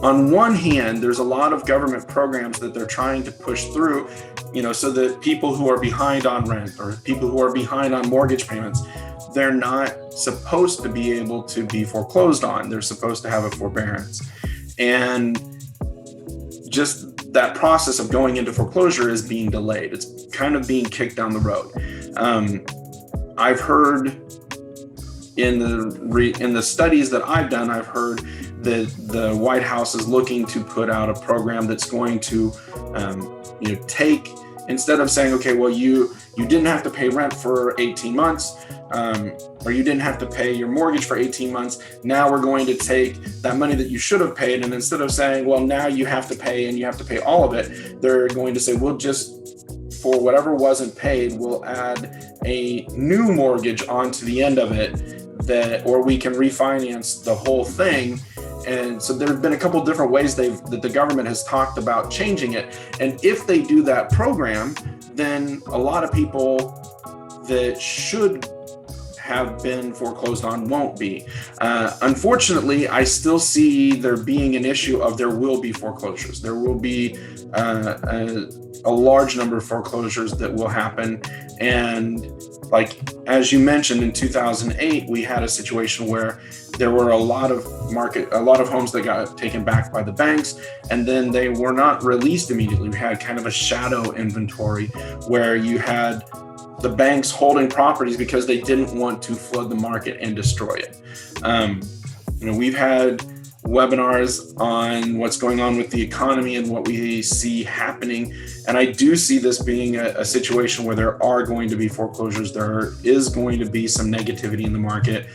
on one hand, there's a lot of government programs that they're trying to push through, so that people who are behind on rent or people who are behind on mortgage payments, they're not supposed to be able to be foreclosed on. They're supposed to have a forbearance. And just that process of going into foreclosure is being delayed. It's kind of being kicked down the road. I've heard in the studies that I've done, I've heard that the White House is looking to put out a program that's going to, take, instead of saying, okay, well, you didn't have to pay rent for 18 months, or you didn't have to pay your mortgage for 18 months. Now we're going to take that money that you should have paid, and instead of saying, well, now you have to pay and you have to pay all of it, they're going to say, we'll just, for whatever wasn't paid, we'll add a new mortgage onto the end of it, or we can refinance the whole thing. And so there have been a couple different ways that the government has talked about changing it. And if they do that program, then a lot of people that should have been foreclosed on won't be. Unfortunately, I still see there being an issue of there will be foreclosures. There will be a large number of foreclosures that will happen. And like, as you mentioned, in 2008, we had a situation where there were a lot of homes that got taken back by the banks, and then they were not released immediately. We had kind of a shadow inventory where you had the banks holding properties because they didn't want to flood the market and destroy it. We've had webinars on what's going on with the economy and what we see happening. And I do see this being a situation where there are going to be foreclosures. There is going to be some negativity in the market.